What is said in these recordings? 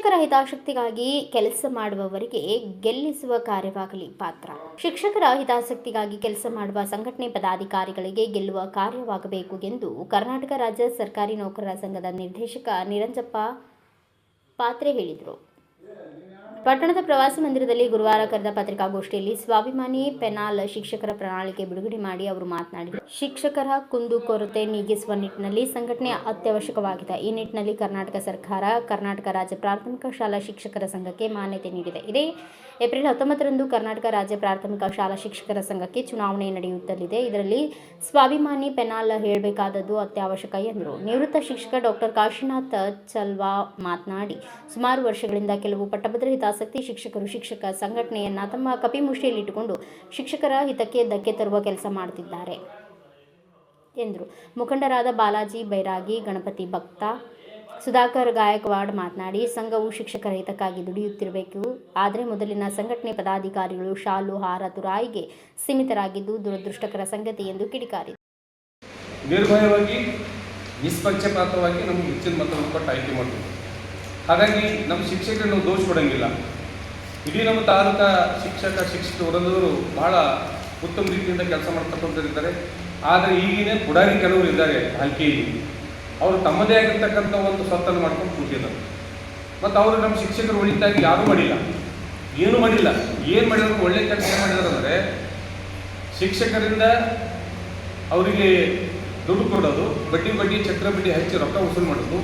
ಶಿಕ್ಷಕರ ಹಿತಾಸಕ್ತಿಗಾಗಿ ಕೆಲಸ ಮಾಡುವವರಿಗೆ ಗೆಲ್ಲಿಸುವ ಕಾರ್ಯವಾಗಲಿ ಪಾತ್ರ. ಶಿಕ್ಷಕರ ಹಿತಾಸಕ್ತಿಗಾಗಿ ಕೆಲಸ ಮಾಡುವ ಸಂಘಟನೆ ಪದಾಧಿಕಾರಿಗಳಿಗೆ ಗೆಲ್ಲುವ ಕಾರ್ಯವಾಗಬೇಕು ಎಂದು ಕರ್ನಾಟಕ ರಾಜ್ಯ ಸರ್ಕಾರಿ ನೌಕರರ ಸಂಘದ ನಿರ್ದೇಶಕ ನಿರಂಜಪ್ಪ ಪಾತ್ರೆ ಹೇಳಿದರು. ಪಟ್ಟಣದ ಪ್ರವಾಸಿ ಮಂದಿರದಲ್ಲಿ ಗುರುವಾರ ಕರೆದ ಪತ್ರಿಕಾಗೋಷ್ಠಿಯಲ್ಲಿ ಸ್ವಾಭಿಮಾನಿ ಪೆನಾಲ್ ಶಿಕ್ಷಕರ ಪ್ರಣಾಳಿಕೆ ಬಿಡುಗಡೆ ಮಾಡಿ ಅವರು ಮಾತನಾಡಿದರು. ಶಿಕ್ಷಕರ ಕುಂದುಕೊರತೆ ನೀಗಿಸುವ ನಿಟ್ಟಿನಲ್ಲಿ ಸಂಘಟನೆ ಅತ್ಯವಶ್ಯಕವಾಗಿದೆ. ಈ ನಿಟ್ಟಿನಲ್ಲಿ ಕರ್ನಾಟಕ ಸರ್ಕಾರ ಕರ್ನಾಟಕ ರಾಜ್ಯ ಪ್ರಾಥಮಿಕ ಶಾಲಾ ಶಿಕ್ಷಕರ ಸಂಘಕ್ಕೆ ಮಾನ್ಯತೆ ನೀಡಿದೆ. ಇದೇ ಏಪ್ರಿಲ್ 19ರಂದು ಕರ್ನಾಟಕ ರಾಜ್ಯ ಪ್ರಾಥಮಿಕ ಶಾಲಾ ಶಿಕ್ಷಕರ ಸಂಘಕ್ಕೆ ಚುನಾವಣೆ ನಡೆಯುತ್ತಲಿದೆ. ಇದರಲ್ಲಿ ಸ್ವಾಭಿಮಾನಿ ಪೆನಾಲ್ ಹೇಳಬೇಕಾದದ್ದು ಅತ್ಯವಶ್ಯಕ ಎಂದರು. ನಿವೃತ್ತ ಶಿಕ್ಷಕ ಡಾಕ್ಟರ್ ಕಾಶಿನಾಥ್ ಚಲ್ವಾ ಮಾತನಾಡಿ, ಸುಮಾರು ವರ್ಷಗಳಿಂದ ಕೆಲವು ಪಟ್ಟಭದ್ರ ಹಿತಾಸಕ್ತಿ ಶಿಕ್ಷಕರು ಶಿಕ್ಷಕ ಸಂಘಟನೆಯನ್ನ ತಮ್ಮ ಕಪಿಮುಷ್ಟಿಯಲ್ಲಿಟ್ಟುಕೊಂಡು ಶಿಕ್ಷಕರ ಹಿತಕ್ಕೆ ಧಕ್ಕೆ ತರುವ ಕೆಲಸ ಮಾಡುತ್ತಿದ್ದಾರೆ ಎಂದರು. ಮುಖಂಡರಾದ ಬಾಲಾಜಿ ಬೈರಾಗಿ, ಗಣಪತಿ ಭಕ್ತ, ಸುಧಾಕರ್ ಗಾಯಕ್ವಾಡ್ ಮಾತನಾಡಿ, ಸಂಘವು ಶಿಕ್ಷಕರ ಹಿತಕ್ಕಾಗಿ ದುಡಿಯುತ್ತಿರಬೇಕು. ಆದರೆ ಮೊದಲಿನ ಸಂಘಟನೆ ಪದಾಧಿಕಾರಿಗಳು ಶಾಲು ಹಾರ ತುರಾಯಿಗೆ ಸೀಮಿತರಾಗಿದ್ದು ದುರದೃಷ್ಟಕರ ಸಂಗತಿ ಎಂದು ಕಿಡಿಕಾರಿದರು. ನಿರ್ಭಯವಾಗಿ ನಿಷ್ಪಕ್ಷಪಾತವಾಗಿ ನಮಗೆ ಹೆಚ್ಚಿನ ಮತವನ್ನು ಕೊಟ್ಟು ಆಯ್ಕೆ ಮಾಡ್ತೀವಿ. ಹಾಗಾಗಿ ನಮ್ಮ ಶಿಕ್ಷಕರನ್ನು ದೋಷ ಕೊಡೋಂಗಿಲ್ಲ. ಇಡೀ ನಮ್ಮ ತಾಲೂಕಾ ಶಿಕ್ಷಕ ವೃಂದದವರು ಬಹಳ ಉತ್ತಮ ರೀತಿಯಿಂದ ಕೆಲಸ ಮಾಡ್ತಕ್ಕಂಥವ್ರಿದ್ದಾರೆ. ಆದರೆ ಈಗಿನ ಪುಡಾರಿ ಕೆಲವರು ಇದ್ದಾರೆ ಹಲ್ಕಿಯಲ್ಲಿ, ಅವರು ತಮ್ಮದೇ ಆಗಿರ್ತಕ್ಕಂಥ ಒಂದು ಸ್ವತ್ತನ್ನು ಮಾಡ್ಕೊಂಡು ಕೂತಿದ್ದಾರೆ. ಮತ್ತು ಅವರು ನಮ್ಮ ಶಿಕ್ಷಕರು ಉಳಿತಾಗಿ ಯಾರೂ ಮಾಡಿಲ್ಲ, ಏನೂ ಮಾಡಿಲ್ಲ. ಏನು ಮಾಡಿದ್ರು ಒಳ್ಳೆ ಕೆಲಸ ಮಾಡಿದ್ದಾರೆ ಅಂದರೆ ಶಿಕ್ಷಕರಿಂದ ಅವರಿಗೆ ದುಡ್ಡು ಕೊಡೋದು, ಬಡ್ಡಿ ಚಕ್ರಬಡ್ಡಿ ಹಚ್ಚಿ ರೊಕ್ಕ ವಸೂಲು ಮಾಡೋದು,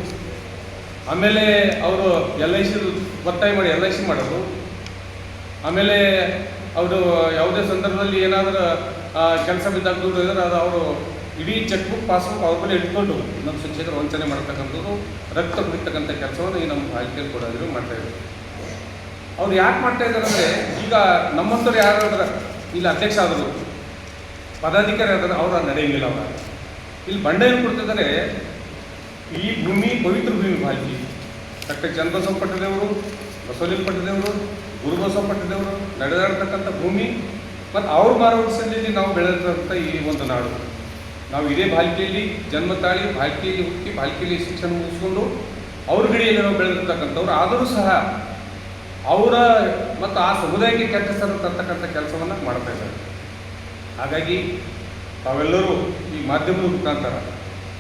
ಆಮೇಲೆ ಅವರು LIC ಒತ್ತಾಯ ಮಾಡಿ LIC ಮಾಡೋದು, ಆಮೇಲೆ ಅವರು ಯಾವುದೇ ಸಂದರ್ಭದಲ್ಲಿ ಏನಾದರೂ ಕೆಲಸ ಬಿದ್ದಾಗ ದುಡ್ಡು ಇದ್ರೆ ಅದು ಅವರು ಇಡೀ ಚೆಕ್ಬುಕ್ ಪಾಸ್ಬುಕ್ ಅವ್ರ ಮೇಲೆ ಇಟ್ಕೊಂಡು ನಮ್ಮ ಶಿಕ್ಷಕರು ವಂಚನೆ ಮಾಡ್ತಕ್ಕಂಥದ್ದು, ರಕ್ತ ಕುಡಿತಕ್ಕಂಥ ಕೆಲಸವನ್ನು ಈ ನಮ್ಮ ಆಯ್ಕೆಯಲ್ಲಿ ಕೊಡೋದ್ರು ಮಾಡ್ತಾಯಿದ್ರು. ಅವ್ರು ಯಾಕೆ ಮಾಡ್ತಾಯಿದ್ದಾರೆ ಅಂದರೆ, ಈಗ ನಮ್ಮಂಥವ್ರು ಯಾರಾದ್ರೆ ಇಲ್ಲಿ ಅಧ್ಯಕ್ಷ ಆದರು, ಪದಾಧಿಕಾರಿ ಆದ್ರೆ ಅವ್ರು ನಡೆಯಂಗಿಲ್ಲ. ಅವರ ಇಲ್ಲಿ ಬಂಡೆಯನ್ನು ಕೊಡ್ತಿದ್ದಾರೆ. ಈ ಭೂಮಿ ಪವಿತ್ರ ಭೂಮಿ ಭಾಲ್ಕಿ. ಡಾಕ್ಟರ್ ಚನ್ನಬಸವ ಪಟ್ಟದೇವರು, ಬಸವಲಿಂಗ ಪಟ್ಟದೇವರು, ಗುರುಬಸವ ಪಟ್ಟದೇವರು ನಡೆದಾಡ್ತಕ್ಕಂಥ ಭೂಮಿ ಮತ್ತು ಅವ್ರ ಮಾರ್ಗದರ್ಶನದಲ್ಲಿ ನಾವು ಬೆಳೆದಂಥ ಈ ಒಂದು ನಾಡು. ನಾವು ಇದೇ ಭಾಲ್ಕಿಯಲ್ಲಿ ಜನ್ಮ ತಾಳಿ, ಭಾಲ್ಕಿಯಲ್ಲಿ ಹುಟ್ಟಿ, ಭಾಲ್ಕಿಯಲ್ಲಿ ಶಿಕ್ಷಣ ಮುಗಿಸ್ಕೊಂಡು ಅವ್ರ ಗಡಿಯಲ್ಲಿ ನಾವು ಬೆಳೆದಿರ್ತಕ್ಕಂಥವ್ರು. ಆದರೂ ಸಹ ಅವರ ಮತ್ತು ಆ ಸಮುದಾಯಕ್ಕೆ ಕೆಟ್ಟ ಹೆಸರು ತರ್ತಕ್ಕಂಥ ಕೆಲಸವನ್ನು ಮಾಡ್ತಾ ಇದ್ದಾರೆ. ಹಾಗಾಗಿ ತಾವೆಲ್ಲರೂ ಈ ಮಾಧ್ಯಮದ ಮುಖಾಂತರ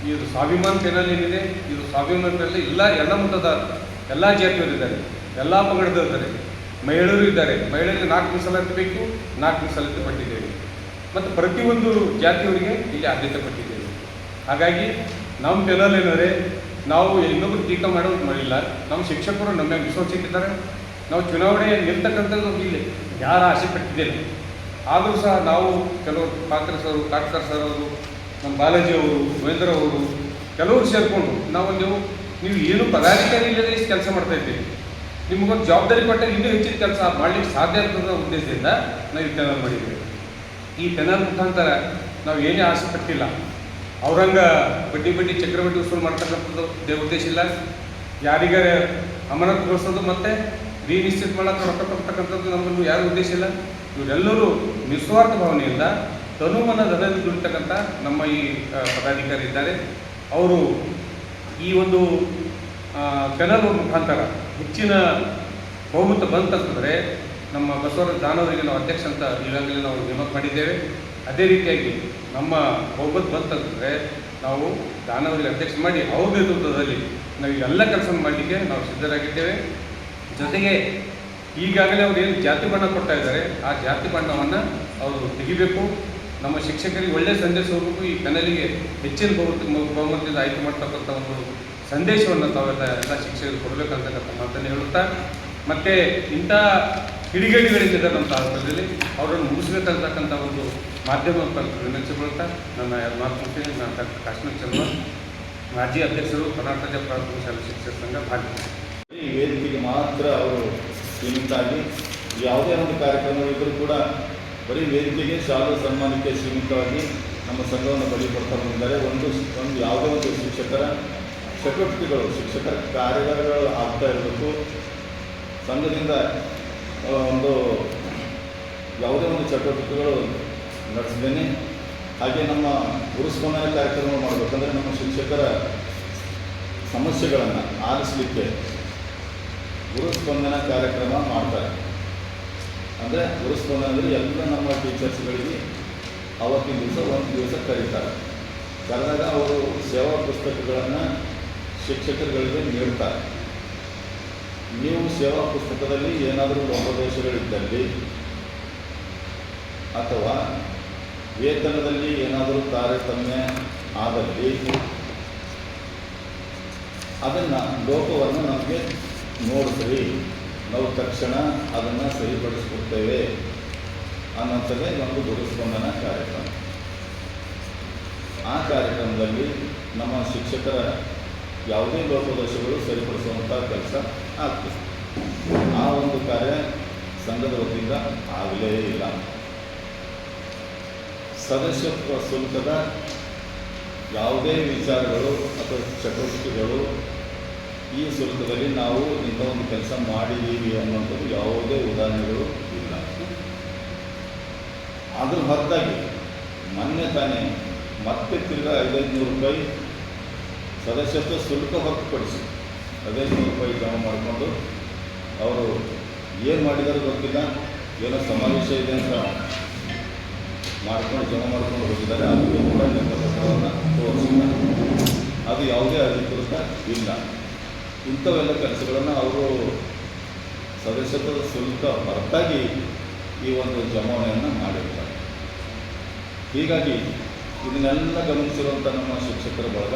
ಇದು ಸ್ವಾಭಿಮಾನ ಪೆನಾಲ್ ಏನಿದೆ, ಇದು ಸ್ವಾಭಿಮಾನ ಪೆನಾಲ್ ಎಲ್ಲ ಮತದ ಎಲ್ಲ ಜಾತಿಯವರಿದ್ದಾರೆ, ಎಲ್ಲ ಪಂಗಡದವರಿದ್ದಾರೆ, ಮಹಿಳೆಯರು ಇದ್ದಾರೆ. ಮಹಿಳೆಯರಿಗೆ 4 ಮೀಸಲಾತಿ ಬೇಕು, 4 ಮೀಸಲಾತಿ ಪಟ್ಟಿದ್ದೇವೆ. ಮತ್ತು ಪ್ರತಿಯೊಂದು ಜಾತಿಯವರಿಗೆ ಇಲ್ಲಿ ಆದ್ಯತೆ ಪಟ್ಟಿದ್ದೇವೆ. ಹಾಗಾಗಿ ನಮ್ಮ ಪೆನಾಲ್ ಏನಂದರೆ ನಾವು ಇನ್ನೊಬ್ಬರು ಟೀಕಾ ಮಾಡೋದು ಮಾಡಿಲ್ಲ. ನಮ್ಮ ಶಿಕ್ಷಕರು ನಮ್ಮ ವಿಶ್ವಾಸ ಇಟ್ಟಿದ್ದಾರೆ. ನಾವು ಚುನಾವಣೆ ನಿಲ್ತಕ್ಕಂಥದ್ದು ಇಲ್ಲಿ ಯಾರ ಆಸೆ ಪಟ್ಟಿದ್ದೇನೆ. ಆದರೂ ಸಹ ನಾವು ಕೆಲವರು ಕಾಟ್ಕರ್ ಸರ್ ಅವರು, ನಮ್ಮ ಬಾಲಾಜಿ ಅವರು, ಮಹೇಂದ್ರ ಅವರು ಕೆಲವರು ಸೇರಿಕೊಂಡು ನೀವು ಏನು ಪದಾಧಿಕಾರಿ ಇಲ್ಲದೆ ಇಷ್ಟು ಕೆಲಸ ಮಾಡ್ತಾಯಿದ್ದೀವಿ, ನಿಮಗೊಂದು ಜವಾಬ್ದಾರಿ ಕೊಟ್ಟಾಗ ಇನ್ನೂ ಹೆಚ್ಚಿನ ಕೆಲಸ ಮಾಡಲಿಕ್ಕೆ ಸಾಧ್ಯ ಅಂತದ ಉದ್ದೇಶದಿಂದ ನಾವು ಈ ಪೆನಾಲ್ ಮಾಡಿದ್ದೇವೆ. ಈ ಪೆನಾಲ್ ಮುಖಾಂತರ ನಾವು ಏನೇ ಆಸೆ ಪಟ್ಟಿಲ್ಲ. ಅವ್ರಂಗ ಬಡ್ಡಿ ಚಕ್ರಬಡ್ಡಿ ವಸೂಲು ಮಾಡ್ತಕ್ಕಂಥದ್ದು ಉದ್ದೇಶ ಇಲ್ಲ. ಯಾರಿಗಾರ ಅಮಾನತುಗೊಳಿಸೋದು ಮತ್ತು ನಿಶ್ಚಿತ ಮಾಡೋಕ್ಕೆ ರೊಕ್ಕ ಕೊಡ್ತಕ್ಕಂಥದ್ದು ನಮ್ಮನ್ನು ಯಾರು ಉದ್ದೇಶ ಇಲ್ಲ. ಇವರೆಲ್ಲರೂ ನಿಸ್ವಾರ್ಥ ಭಾವನೆಯಿಂದ ತನುಮನ ಧನದಲ್ಲಿ ದುಡಿತಕ್ಕಂಥ ನಮ್ಮ ಈ ಪದಾಧಿಕಾರಿ ಇದ್ದಾರೆ. ಅವರು ಈ ಒಂದು ಪೆನಾಲ್ ಮುಖಾಂತರ ಹೆಚ್ಚಿನ ಬಹುಮತ ಬಂತಂತಂದರೆ ನಮ್ಮ ಬಸವರಾಜ ದಾನವರಿಗೆ ನಾವು ಅಧ್ಯಕ್ಷ ಅಂತ ಈಗಾಗಲೇ ನಾವು ನೇಮಕ ಮಾಡಿದ್ದೇವೆ. ಅದೇ ರೀತಿಯಾಗಿ ನಮ್ಮ ಬಹುಮತ ಬಂತಂತಂದರೆ ನಾವು ದಾನವರಿಗೆ ಅಧ್ಯಕ್ಷ ಮಾಡಿ ಅವ್ರ ನೇತೃತ್ವದಲ್ಲಿ ನಾವು ಎಲ್ಲ ಕೆಲಸ ಮಾಡಲಿಕ್ಕೆ ನಾವು ಸಿದ್ಧರಾಗಿದ್ದೇವೆ. ಜೊತೆಗೆ ಈಗಾಗಲೇ ಅವ್ರು ಏನು ಜಾತಿ ಬಣ್ಣ ಕೊಡ್ತಾ ಇದ್ದಾರೆ, ಆ ಜಾತಿ ಬಣ್ಣವನ್ನು ಅವರು ತೆಗಿಬೇಕು. ನಮ್ಮ ಶಿಕ್ಷಕರಿಗೆ ಒಳ್ಳೆಯ ಸಂದೇಶ ಹೋಗಬೇಕು. ಈ ಪೆನಾಲಿಗೆ ಹೆಚ್ಚಿನ ಬಹುಮತದಿಂದ ಆಯ್ಕೆ ಮಾಡ್ತಕ್ಕಂಥ ಒಂದು ಸಂದೇಶವನ್ನು ಎಲ್ಲ ಶಿಕ್ಷಕರು ಕೊಡಬೇಕಂತಕ್ಕಂಥ ಮಾತನ್ನು ಹೇಳುತ್ತಾ, ಮತ್ತು ಇಂಥ ಕಿಡಿಗೇಡಿಗಳಿಂದ ನಮ್ಮ ತಾಲೂಕಲ್ಲಿ ಅವರನ್ನು ಮುಗಿಸ್ಬೇಕಂತಕ್ಕಂಥ ಒಂದು ಮಾಧ್ಯಮ ವಿನಂತಿಸಿಕೊಳ್ತಾ ನನ್ನ ಮಾತು ಮುಖ್ಯ. ನಾನು ಡಾಕ್ಟರ್ ಕಾಶ್ಮೀರ್ ಚಂದ್ರ, ಮಾಜಿ ಅಧ್ಯಕ್ಷರು, ಕರ್ನಾಟಕ ಪ್ರಾಥಮಿಕ ಶಾಲಾ ಶಿಕ್ಷಕ ಸಂಘ, ಭಾರತ. ಈ ವೇದಿಕೆಗೆ ಮಾತ್ರ ಅವರು ಸೀಮಿತಾಗಿ ಯಾವುದೇ ಒಂದು ಕಾರ್ಯಕ್ರಮ ಇದ್ದರೂ ಕೂಡ ಬರೀ ವೇದಿಕೆಗೆ ಶಾಲಾ ಸನ್ಮಾನಕ್ಕೆ ಸೀಮಿತವಾಗಿ ನಮ್ಮ ಸಂಘವನ್ನು ಬಲಿಕೊಡ್ತಾ ಬಂದಿದ್ದಾರೆ. ಒಂದು ಯಾವುದೇ ಒಂದು ಶಿಕ್ಷಕರ ಚಟುವಟಿಕೆಗಳು, ಶಿಕ್ಷಕರ ಕಾರ್ಯಗಳು ಆಗ್ತಾ ಇರಬೇಕು. ಸಂಘದಿಂದ ಒಂದು ಯಾವುದೇ ಒಂದು ಚಟುವಟಿಕೆಗಳು ನಡೆಸಿದ್ದೇನೆ. ಹಾಗೆ ನಮ್ಮ ಗುರುಸ್ಪಂದನ ಕಾರ್ಯಕ್ರಮ ಮಾಡಬೇಕಂದ್ರೆ ನಮ್ಮ ಶಿಕ್ಷಕರ ಸಮಸ್ಯೆಗಳನ್ನು ಆಲಿಸಲಿಕ್ಕೆ ಗುರುಸ್ಪಂದನ ಕಾರ್ಯಕ್ರಮ ಮಾಡ್ತಾರೆ. ಅಂದರೆ ಗುರುಸ್ಪಂದನ ಅಂದರೆ ಎಲ್ಲ ನಮ್ಮ ಟೀಚರ್ಸ್ಗಳಿಗೆ ಅವತ್ತಿನ ದಿವಸ ಒಂದು ದಿವಸ ಕರೀತಾರೆ. ಕರೆದಾಗ ಅವರು ಸೇವಾ ಪುಸ್ತಕಗಳನ್ನು ಶಿಕ್ಷಕರುಗಳಿಗೆ ನೀಡ್ತಾರೆ. ನೀವು ಸೇವಾ ಪುಸ್ತಕದಲ್ಲಿ ಏನಾದರೂ ಲೋಪದೋಷಗಳಿದ್ದಲ್ಲಿ ಅಥವಾ ವೇತನದಲ್ಲಿ ಏನಾದರೂ ತಾರತಮ್ಯ ಆದಲ್ಲಿ ಅದನ್ನು ಲೋಪವನ್ನು ನಮಗೆ ನೋಡಿದ್ರಿ, ನಾವು ತಕ್ಷಣ ಅದನ್ನು ಸರಿಪಡಿಸ್ಕೊಡ್ತೇವೆ ಅನ್ನೋಂಥದ್ದೇ ಒಂದು ಗುರುಸ್ಪಂದನ ಕಾರ್ಯಕ್ರಮ. ಆ ಕಾರ್ಯಕ್ರಮದಲ್ಲಿ ನಮ್ಮ ಶಿಕ್ಷಕರ ಯಾವುದೇ ಲೋಪದೋಷಗಳು ಸರಿಪಡಿಸುವಂಥ ಕೆಲಸ ಆಗ್ತದೆ. ಆ ಒಂದು ಕಾರ್ಯ ಸಂಘದ ವತಿಯಿಂದ ಆಗಲೇ ಇಲ್ಲ. ಸದಸ್ಯತ್ವ ಶುಲ್ಕದ ಯಾವುದೇ ವಿಚಾರಗಳು ಅಥವಾ ಚಟುವಟಿಕೆಗಳು ಈ ಶುಲ್ಕದಲ್ಲಿ ನಾವು ಇಂಥ ಒಂದು ಕೆಲಸ ಮಾಡಿದ್ದೀವಿ ಅನ್ನುವಂಥದ್ದು ಯಾವುದೇ ಉದಾಹರಣೆಗಳು ಇಲ್ಲ. ಅದ್ರ ಹೊರತಾಗಿ ಮೊನ್ನೆ ತಾನೇ ಮತ್ತೆ ತಿರ್ಗಾ 500 ರೂಪಾಯಿ ಸದಸ್ಯತ್ವ ಶುಲ್ಕ ಹೊರತುಪಡಿಸಿ 500 ರೂಪಾಯಿ ಜಮಾ ಮಾಡಿಕೊಂಡು ಅವರು ಏನು ಮಾಡಿದಾರೋ ಗೊತ್ತಿಲ್ಲ, ಏನೋ ಸಮಾವೇಶ ಇದೆ ಅಂತ ಮಾಡ್ಕೊಂಡು ಜಮಾ ಮಾಡ್ಕೊಂಡು ಹೋಗಿದ್ದಾರೆ. ಅದಕ್ಕೆ ಕೂಡ ಲೆಕ್ಕಪತ್ರವನ್ನು ತೋರಿಸಿಲ್ಲ. ಅದು ಯಾವುದೇ ಅಧಿಕೃತ ಇಲ್ಲ. ಇಂಥವೆಲ್ಲ ಕೆಲಸಗಳನ್ನು ಅವರು ಸದಸ್ಯತ್ವದ ಶುಲ್ಕ ಹೊರತಾಗಿ ಈ ಒಂದು ಜಮಾವಣೆಯನ್ನು ಮಾಡಿರ್ತಾರೆ. ಹೀಗಾಗಿ ಇದನ್ನೆಲ್ಲ ಗಮನಿಸಿರುವಂಥ ನಮ್ಮ ಶಿಕ್ಷಕರ ಬಳಗ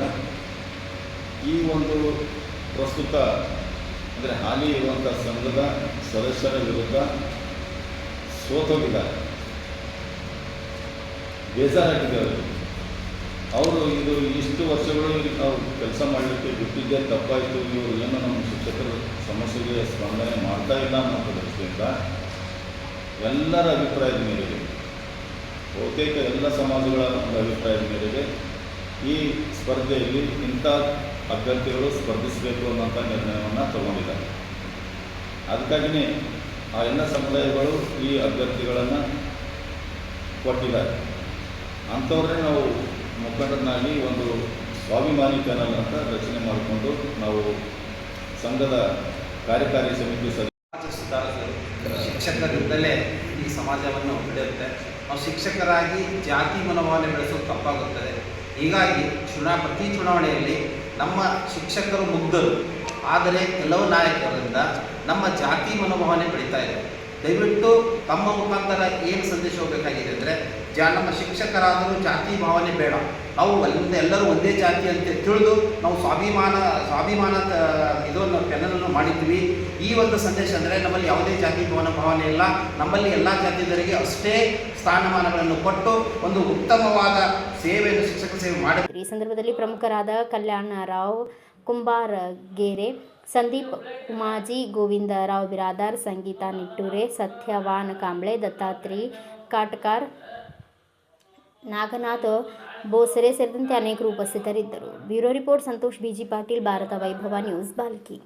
ಈ ಒಂದು ಪ್ರಸ್ತುತ ಅಂದರೆ ಹಾಲಿ ಇರುವಂಥ ಸಂಘದ ಸದಸ್ಯರ ವಿರುದ್ಧ ಸೋತೋಗಿದ್ದಾರೆ, ಬೇಜಾರಾಗಿದ್ದಾರೆ. ಅವರು ಇದು ಇಷ್ಟು ವರ್ಷಗಳು ನಾವು ಕೆಲಸ ಮಾಡಲಿಕ್ಕೆ ಬಿಟ್ಟಿದ್ದೇ ತಪ್ಪಾಯಿತು, ಇವರು ಏನು ನಮ್ಮ ಶಿಕ್ಷಕರ ಸಮಸ್ಯೆಗೆ ಸ್ಪಂದನೆ ಮಾಡ್ತಾ ಇಲ್ಲ ಅನ್ನೋ ದೃಷ್ಟಿಯಿಂದ ಎಲ್ಲರ ಅಭಿಪ್ರಾಯದ ಮೇರೆಗೆ, ಬಹುತೇಕ ಎಲ್ಲ ಸಮಾಜಗಳ ಒಂದು ಅಭಿಪ್ರಾಯದ ಮೇರೆಗೆ ಈ ಸ್ಪರ್ಧೆಯಲ್ಲಿ ಇಂಥ ಅಭ್ಯರ್ಥಿಗಳು ಸ್ಪರ್ಧಿಸಬೇಕು ಅನ್ನೋಂಥ ನಿರ್ಣಯವನ್ನು ತಗೊಂಡಿದ್ದಾರೆ. ಅದಕ್ಕಾಗಿಯೇ ಆ ಎಲ್ಲ ಸಮುದಾಯಗಳು ಈ ಅಭ್ಯರ್ಥಿಗಳನ್ನು ಕೊಟ್ಟಿದ್ದಾರೆ. ಅಂಥವ್ರನ್ನೇ ನಾವು ಮುಖಂಡರನ್ನಾಗಿ ಒಂದು ಸ್ವಾಭಿಮಾನಿ ಚಾನಲ್ ಅಂತ ರಚನೆ ಮಾಡಿಕೊಂಡು ನಾವು ಸಂಘದ ಕಾರ್ಯಕಾರಿ ಸಮಿತಿ ಸುಧಾರಿಸಲು ಶಿಕ್ಷಕರಿಂದಲೇ ಈ ಸಮಾಜವನ್ನು ಬೆಳೆಯುತ್ತೆ. ನಾವು ಶಿಕ್ಷಕರಾಗಿ ಜಾತಿ ಮನೋಭಾವನೆ ಬೆಳೆಸೋದು ತಪ್ಪಾಗುತ್ತದೆ. ಹೀಗಾಗಿ ಪ್ರತಿ ಚುನಾವಣೆಯಲ್ಲಿ ನಮ್ಮ ಶಿಕ್ಷಕರು ಮುಗ್ಧರು, ಆದರೆ ಕೆಲವು ನಾಯಕರಿಂದ ನಮ್ಮ ಜಾತಿ ಮನೋಭಾವನೆ ಬೆಳೀತಾ ಇದೆ. ದಯವಿಟ್ಟು ತಮ್ಮ ಮುಖಾಂತರ ಏನು ಸಂದೇಶ ಹೋಗಬೇಕಾಗಿದೆ ಅಂದರೆ, ನಮ್ಮ ಶಿಕ್ಷಕರಾದರೂ ಜಾತಿ ಭಾವನೆ ಬೇಡ, ನಾವು ಎಲ್ಲರೂ ಒಂದೇ ಜಾತಿ ಅಂತ ತಿಳಿದು ನಾವು ಸ್ವಾಭಿಮಾನ ಇದನ್ನು ಪೆನ್ನನ್ನು ಮಾಡಿದ್ವಿ. ಈ ಒಂದು ಸಂದೇಶ ಅಂದರೆ ನಮ್ಮಲ್ಲಿ ಯಾವುದೇ ಜಾತಿ ಭಾವನೆ ಇಲ್ಲ, ನಮ್ಮಲ್ಲಿ ಎಲ್ಲ ಜಾತಿಯವರಿಗೆ ಅಷ್ಟೇ ಸ್ಥಾನಮಾನಗಳನ್ನು ಕೊಟ್ಟು ಒಂದು ಉತ್ತಮವಾದ ಸೇವೆಯನ್ನು ಶಿಕ್ಷಕ ಸೇವೆ ಮಾಡಿ. ಈ ಸಂದರ್ಭದಲ್ಲಿ ಪ್ರಮುಖರಾದ ಕಲ್ಯಾಣರಾವ್ ಕುಂಬಾರಗೇರೆ, ಸಂದೀಪ್ ಉಮಾಜಿ, ಗೋವಿಂದರಾವ್ ಬಿರಾದಾರ್, ಸಂಗೀತಾ ನಿಟ್ಟೂರೆ, ಸತ್ಯವಾನ್ ಕಾಂಬ್ಳೆ, ದತ್ತಾತ್ರಿ ಕಾಟ್ಕಾರ್, ನಾಗನಾಥ್ ಬೋಸರೆ ಸೇರಿದಂತೆ ಅನೇಕರು ಉಪಸ್ಥಿತರಿದ್ದರು. Bureau report Santosh BG Patil, Bharat Vaibhav news, Balki.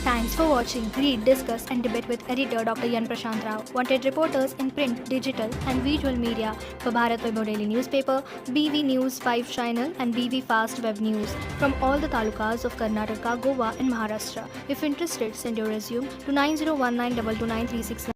Thanks for watching. Read, discuss and debate with editor Dr. Yan Prashant Rao. Wanted reporters in print, digital and visual media for Bharat Vaibhav Daily Newspaper, BV News 5 Channel and BV Fast Web News from all the talukas of Karnataka, Goa and Maharashtra. If interested, send your resume to 9019229369.